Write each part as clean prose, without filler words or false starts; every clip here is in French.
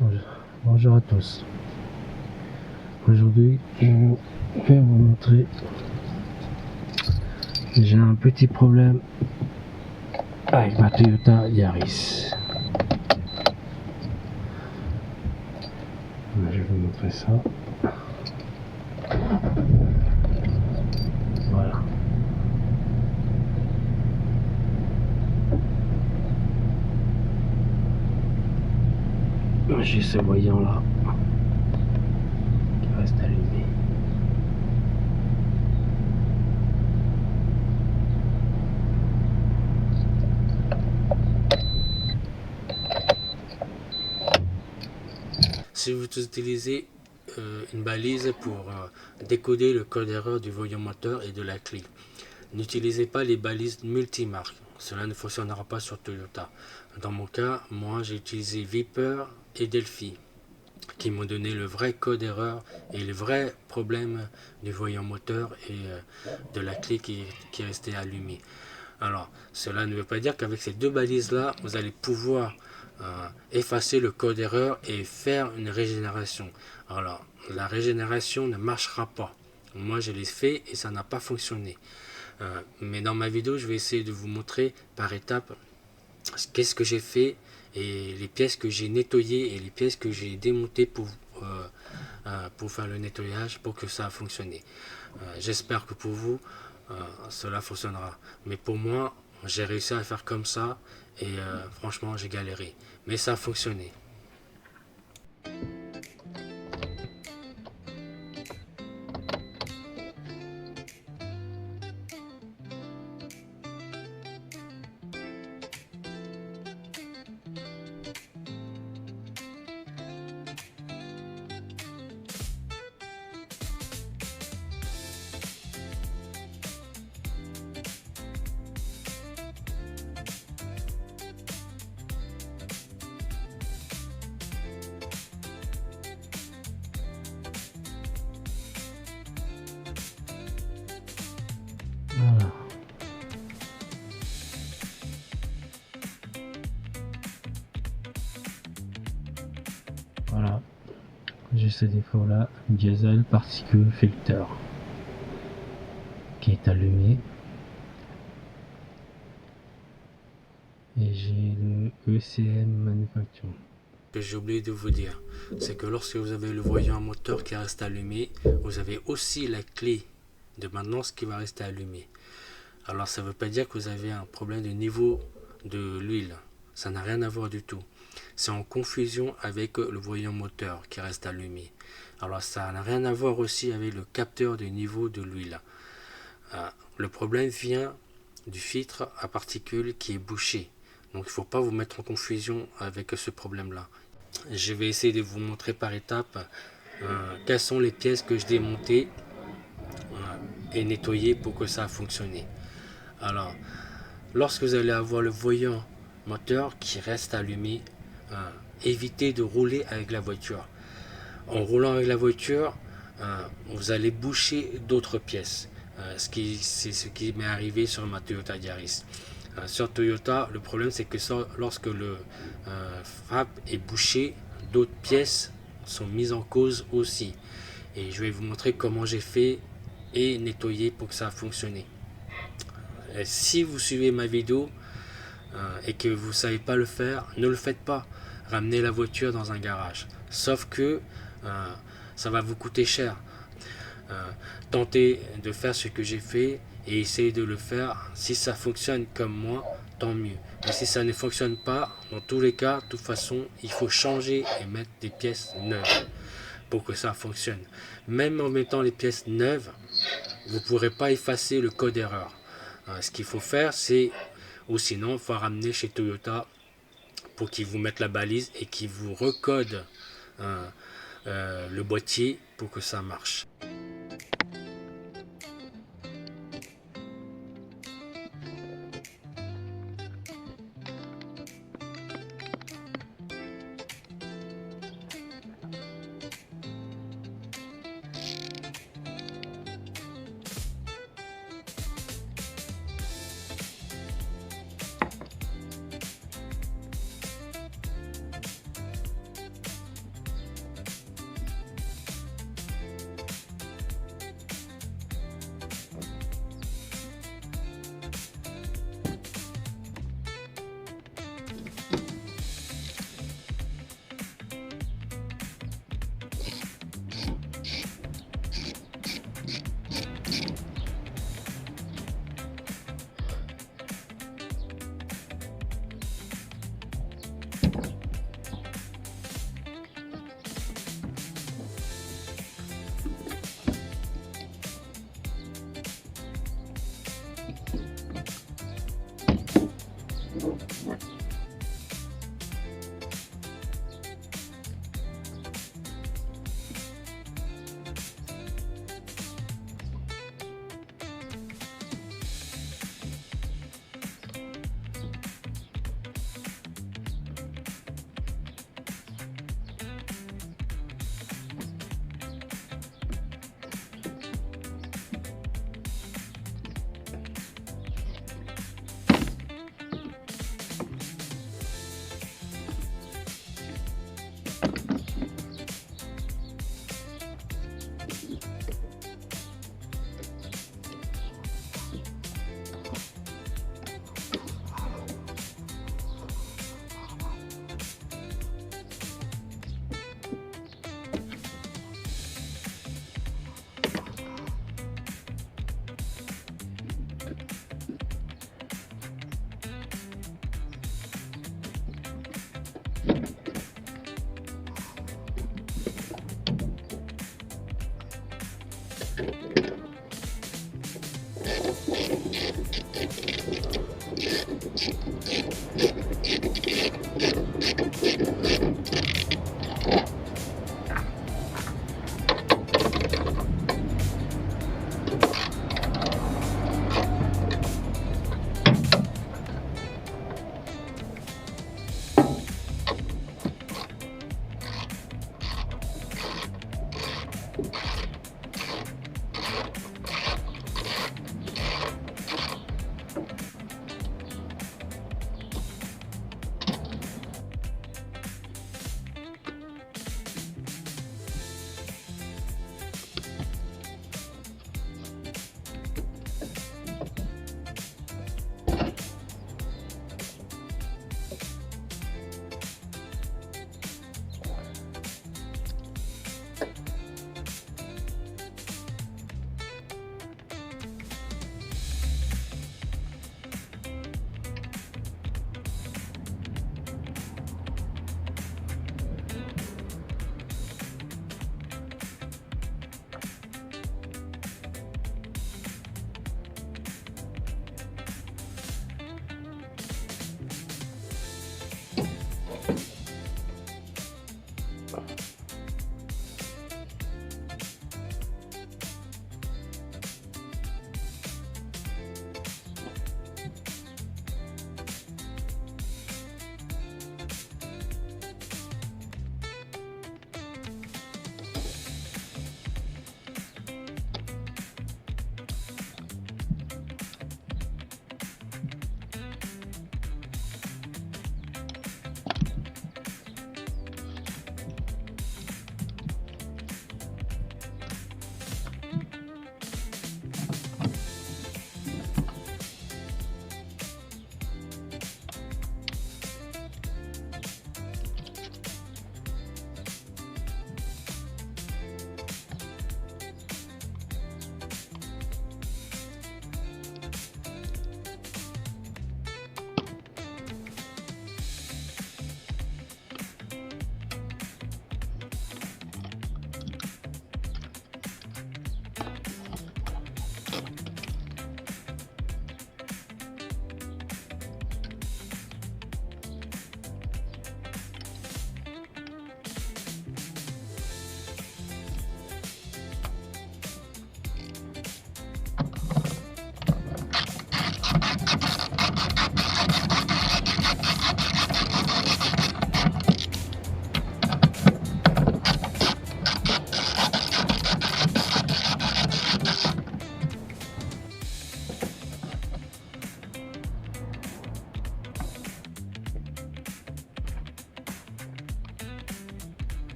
Bonjour, bonjour à tous. Aujourd'hui, je vais vous montrer. J'ai un petit problème avec ma Toyota Yaris. Je vais vous montrer ça. Voilà. J'ai ce voyant là qui reste allumé. Si vous utilisez une balise pour décoder le code erreur du voyant moteur et de la clé, n'utilisez pas les balises multimarques. Cela ne fonctionnera pas sur Toyota. Dans mon cas, moi j'ai utilisé Viper et Delphi, qui m'ont donné le vrai code erreur et le vrai problème du voyant moteur et de la clé qui est restée allumée. Alors, cela ne veut pas dire qu'avec ces deux balises-là, vous allez pouvoir effacer le code erreur et faire une régénération. Alors, la régénération ne marchera pas. Moi, je l'ai fait et ça n'a pas fonctionné. Mais dans ma vidéo, je vais essayer de vous montrer par étapes qu'est-ce que j'ai fait et les pièces que j'ai nettoyées et les pièces que j'ai démontées pour faire le nettoyage pour que ça a fonctionné. J'espère que pour vous, cela fonctionnera. Mais pour moi, j'ai réussi à faire comme ça et franchement, j'ai galéré. Mais ça a fonctionné. Voilà. Voilà. J'ai ce défaut là, diesel particule filter qui est allumé. Et j'ai le ECM Manufacturing. Ce que j'ai oublié de vous dire, c'est que lorsque vous avez le voyant moteur qui reste allumé, vous avez aussi la clé de maintenance qui va rester allumée. Alors ça ne veut pas dire que vous avez un problème de niveau de l'huile. Ça n'a rien à voir du tout. C'est en confusion avec le voyant moteur qui reste allumé. Alors ça n'a rien à voir aussi avec le capteur de niveau de l'huile. Le problème vient du filtre à particules qui est bouché. Donc il ne faut pas vous mettre en confusion avec ce problème-là. Je vais essayer de vous montrer par étapes quelles sont les pièces que je démontais et nettoyées pour que ça a fonctionné. Alors, lorsque vous allez avoir le voyant moteur qui reste allumé, évitez de rouler avec la voiture. En roulant avec la voiture, vous allez boucher d'autres pièces. C'est ce qui m'est arrivé sur ma Toyota Yaris. Sur Toyota, le problème c'est que lorsque le FAP est bouché, d'autres pièces sont mises en cause aussi. Et je vais vous montrer comment j'ai fait et nettoyé pour que ça a fonctionné. Si vous suivez ma vidéo et que vous ne savez pas le faire, ne le faites pas. Ramenez la voiture dans un garage. Sauf que ça va vous coûter cher. Tentez de faire ce que j'ai fait et essayez de le faire. Si ça fonctionne comme moi, tant mieux. Mais si ça ne fonctionne pas, dans tous les cas, de toute façon, il faut changer et mettre des pièces neuves pour que ça fonctionne. Même en mettant les pièces neuves, vous ne pourrez pas effacer le code erreur. Ce qu'il faut faire, c'est, ou sinon, il faut ramener chez Toyota pour qu'ils vous mettent la balise et qu'ils vous recodent le boîtier pour que ça marche.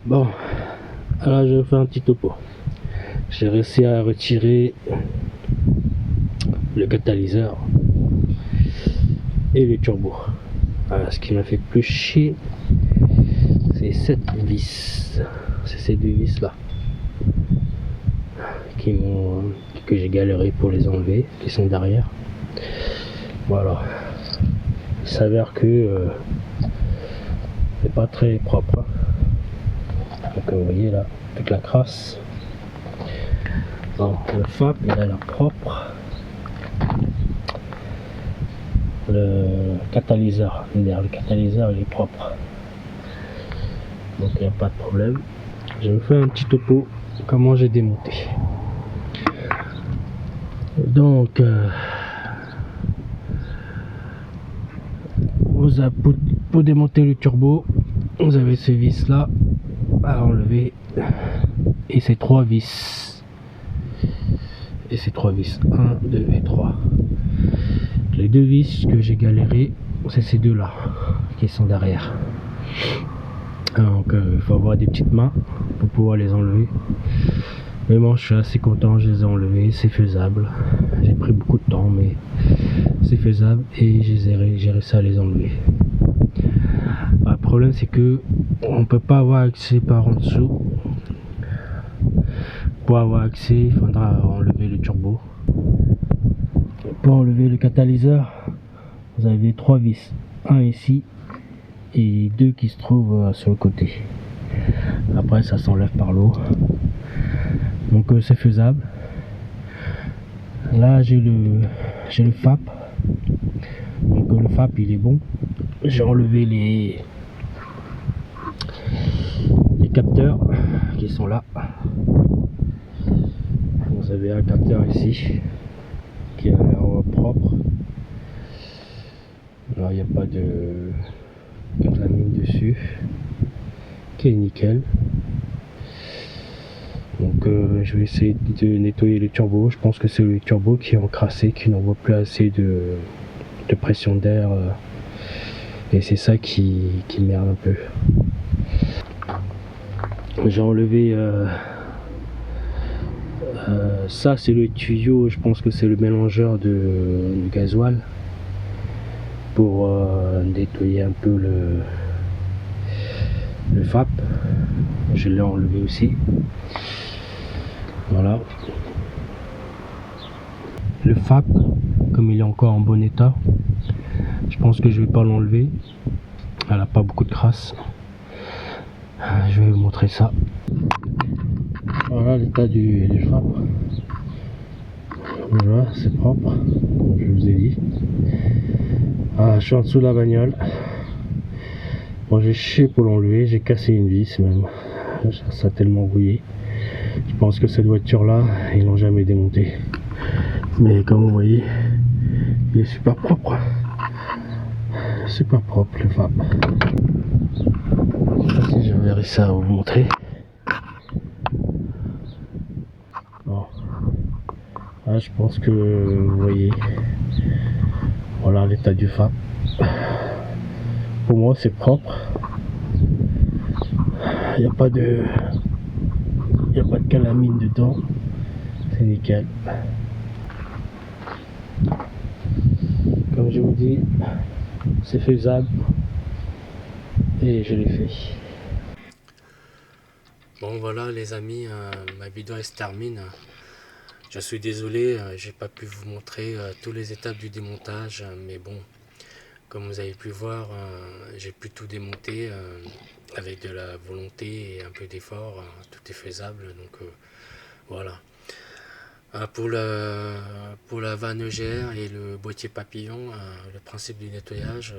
Bon, alors je vais faire un petit topo. J'ai réussi à retirer le catalyseur et le turbo. Alors, ce qui m'a fait plus chier, c'est cette vis. C'est ces deux vis là que j'ai galéré pour les enlever, qui sont derrière. Voilà. Il s'avère que c'est pas très propre. Donc vous voyez là, toute la crasse. Donc le FAP il a l'air propre. Le catalyseur, le catalyseur il est propre. Donc il n'y a pas de problème. Je vais faire un petit topo comment j'ai démonté. Donc pour démonter le turbo, vous avez ce vis là à enlever et ces trois vis. Et ces trois vis, 1, 2 et 3. Les deux vis que j'ai galéré, c'est ces deux là qui sont derrière. Donc il faut avoir des petites mains pour pouvoir les enlever. Mais bon, je suis assez content, je les ai enlevés, c'est faisable. J'ai pris beaucoup de temps, mais c'est faisable et j'ai réussi à les enlever. Le problème, c'est que on peut pas avoir accès par en dessous. Pour avoir accès, il faudra enlever le turbo. Pour enlever le catalyseur, vous avez trois vis, un ici et deux qui se trouvent sur le côté. Après, ça s'enlève par l'eau. Donc c'est faisable. Là j'ai le FAP. Donc le FAP il est bon. J'ai enlevé les capteurs qui sont là. Vous avez un capteur ici qui a l'air propre. Alors il n'y a pas de lamine dessus, qui est nickel. Donc je vais essayer de nettoyer le turbo. Je pense que c'est le turbo qui est encrassé, qui n'envoie plus assez de pression d'air et c'est ça qui merde un peu. J'ai enlevé ça, c'est le tuyau, je pense que c'est le mélangeur de gasoil pour nettoyer un peu le FAP. Je l'ai enlevé aussi. Voilà. Le FAP, comme il est encore en bon état, je pense que je vais pas l'enlever. Elle a pas beaucoup de crasse. Je vais vous montrer ça. Voilà l'état du FAP. Voilà, c'est propre, comme je vous ai dit. Je suis en dessous de la bagnole. Bon, j'ai chié pour l'enlever, j'ai cassé une vis même. Ça a tellement rouillé. Je pense que cette voiture là, ils l'ont jamais démontée. Mais comme vous voyez, il est super propre. Super propre le FAP. Je sais pas si je vais réussir à vous montrer. Bon. Là, je pense que vous voyez. Voilà l'état du FAP. Pour moi c'est propre. Il n'y a pas de calamine dedans. C'est nickel. Comme je vous dis, c'est faisable. Et je l'ai fait. Bon voilà les amis, ma vidéo elle se termine. Je suis désolé, j'ai pas pu vous montrer toutes les étapes du démontage, mais bon, comme vous avez pu voir, j'ai pu tout démonter avec de la volonté et un peu d'effort, tout est faisable, donc voilà. Pour la vanne EGR et le boîtier papillon, le principe du nettoyage,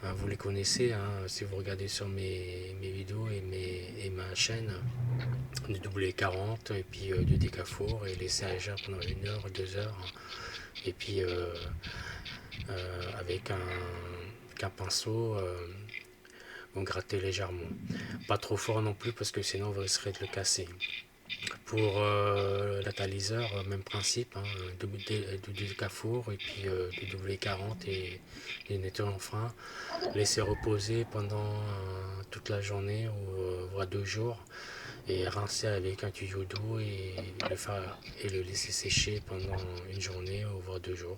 vous les connaissez, si vous regardez sur mes vidéos et ma chaîne, de W40 et puis du décafour et laisser agir pendant 1 heure, 2 heures, et puis avec un pinceau, vous grattez légèrement. Pas trop fort non plus parce que sinon vous risquerez de le casser. Pour le catalyseur, même principe, hein, du Carrefour et puis du W40 et nettoyer en frein. Laisser reposer pendant toute la journée ou voire 2 jours et rincer avec un tuyau d'eau et le laisser sécher pendant une journée ou voire 2 jours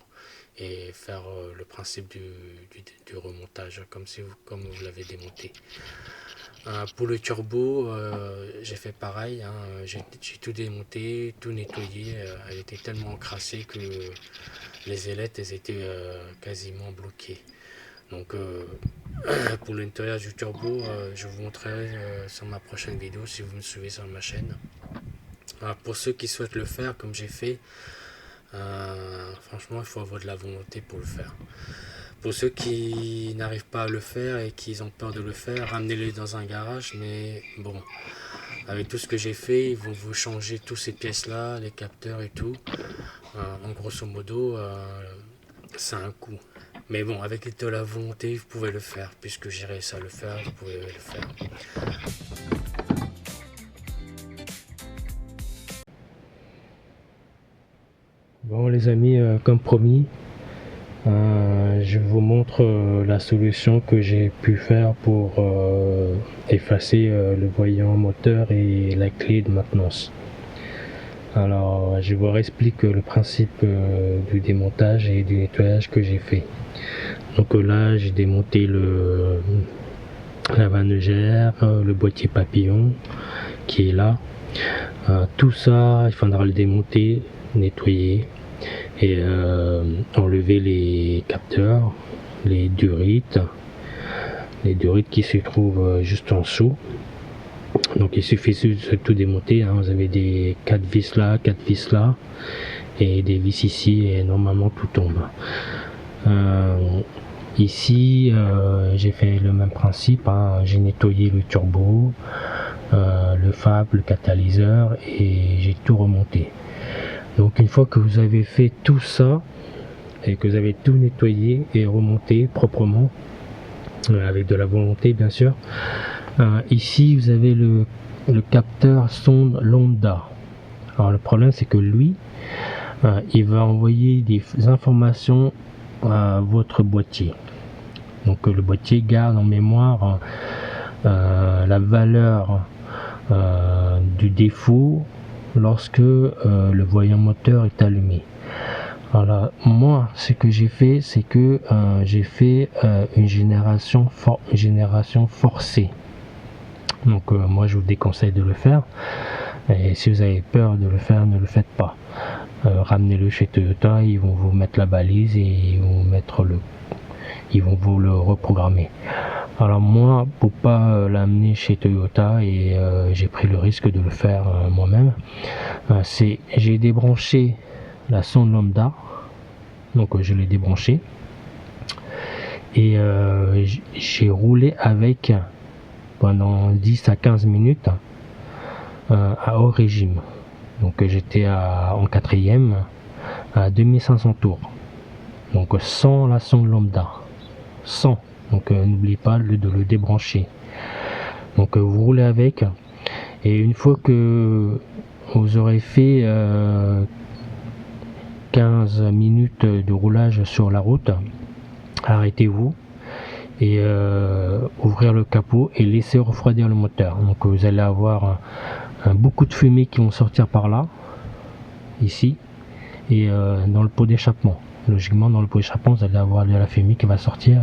et faire le principe du remontage comme vous l'avez démonté. Pour le turbo, j'ai fait pareil, hein, j'ai tout démonté, tout nettoyé, elle était tellement encrassée que les ailettes elles étaient quasiment bloquées. Donc pour le nettoyage du turbo, je vous montrerai sur ma prochaine vidéo si vous me suivez sur ma chaîne. Pour ceux qui souhaitent le faire comme j'ai fait, franchement il faut avoir de la volonté pour le faire. Pour ceux qui n'arrivent pas à le faire et qui ont peur de le faire, ramenez-les dans un garage, mais bon, avec tout ce que j'ai fait, ils vont vous changer toutes ces pièces-là, les capteurs et tout. En grosso modo, c'est un coût. Mais bon, avec de la volonté, vous pouvez le faire, puisque j'ai réussi à le faire, vous pouvez le faire. Bon les amis, comme promis, je vous montre la solution que j'ai pu faire pour effacer le voyant moteur et la clé de maintenance. Alors je vous explique le principe du démontage et du nettoyage que j'ai fait. Donc là j'ai démonté la manœuvre, le boîtier papillon qui est là. Tout ça il faudra le démonter, nettoyer et enlever les capteurs, les durites qui se trouvent juste en dessous. Donc il suffit de tout démonter, hein. Vous avez des 4 vis là, 4 vis là et des vis ici et normalement tout tombe. Ici j'ai fait le même principe, hein. J'ai nettoyé le turbo, le fab, le catalyseur et j'ai tout remonté. Donc une fois que vous avez fait tout ça et que vous avez tout nettoyé et remonté proprement, avec de la volonté bien sûr, ici vous avez le capteur sonde lambda. Alors le problème c'est que lui, il va envoyer des informations à votre boîtier. Donc le boîtier garde en mémoire la valeur du défaut lorsque le voyant moteur est allumé. Alors moi ce que j'ai fait c'est que j'ai fait une génération forcée. Donc moi je vous déconseille de le faire et si vous avez peur de le faire, ne le faites pas. Ramenez-le chez Toyota, ils vont vous mettre la balise et ils vont vous le reprogrammer. Alors moi pour pas l'amener chez Toyota et j'ai pris le risque de le faire moi-même, j'ai débranché la sonde lambda, donc je l'ai débranché et j'ai roulé avec pendant 10 à 15 minutes à haut régime. Donc j'étais en quatrième à 2500 tours, donc sans la sonde lambda, sans. Donc n'oubliez pas de le débrancher. Donc vous roulez avec et une fois que vous aurez fait 15 minutes de roulage sur la route, arrêtez-vous et ouvrir le capot et laisser refroidir le moteur. Donc vous allez avoir beaucoup de fumée qui vont sortir par là, ici, et dans le pot d'échappement. Logiquement dans le pot d'échappement vous allez avoir de la fumée qui va sortir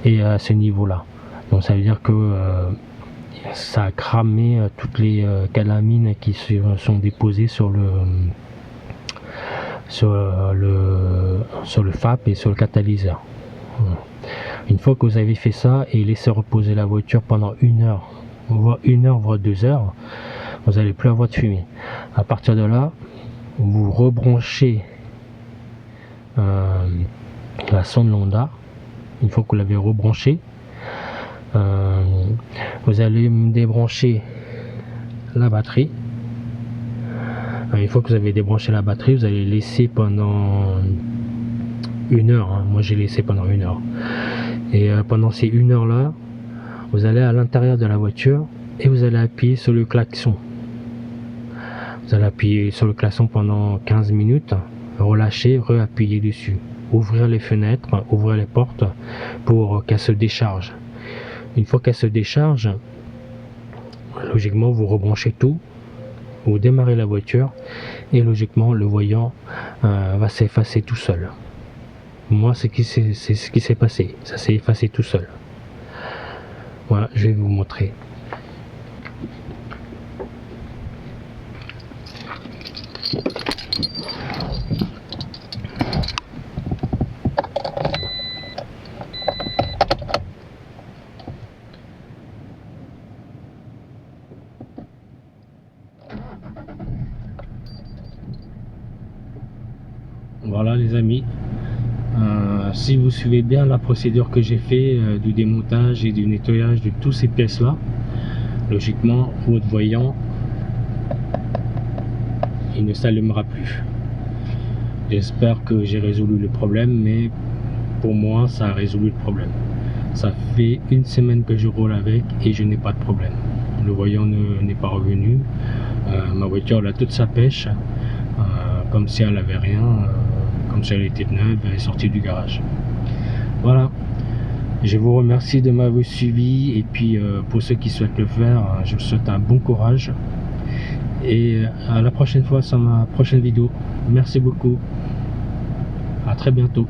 et à ce niveau là. Donc ça veut dire que ça a cramé toutes les calamines qui sont déposées sur le FAP et sur le catalyseur. Une fois que vous avez fait ça et laissé reposer la voiture pendant 1 heure, voire 2 heures, vous n'allez plus avoir de fumée. À partir de là, vous rebranchez la sonde lambda. Une fois que vous l'avez rebranché, vous allez débrancher la batterie. Une fois que vous avez débranché la batterie, vous allez laisser pendant 1 heure, hein. Moi j'ai laissé pendant 1 heure et pendant ces 1 heure là Vous allez à l'intérieur de la voiture et vous allez appuyer sur le klaxon. Vous allez appuyer sur le klaxon pendant 15 minutes, relâcher, réappuyer dessus. Ouvrir les fenêtres, ouvrir les portes pour qu'elle se décharge. Une fois qu'elle se décharge, logiquement vous rebranchez tout, vous démarrez la voiture et logiquement le voyant va s'effacer tout seul. Moi c'est ce qui s'est passé, ça s'est effacé tout seul. Voilà, je vais vous montrer. Voilà les amis, si vous suivez bien la procédure que j'ai fait du démontage et du nettoyage de toutes ces pièces là, logiquement votre voyant il ne s'allumera plus. J'espère que j'ai résolu le problème, mais pour moi ça a résolu le problème. Ça fait une semaine que je roule avec et je n'ai pas de problème. Le voyant n'est pas revenu, ma voiture elle a toute sa pêche, comme si elle avait rien, comme si elle était neuve, elle est sortie du garage. Voilà, je vous remercie de m'avoir suivi et puis pour ceux qui souhaitent le faire, je vous souhaite un bon courage et à la prochaine fois sur ma prochaine vidéo. Merci beaucoup, à très bientôt.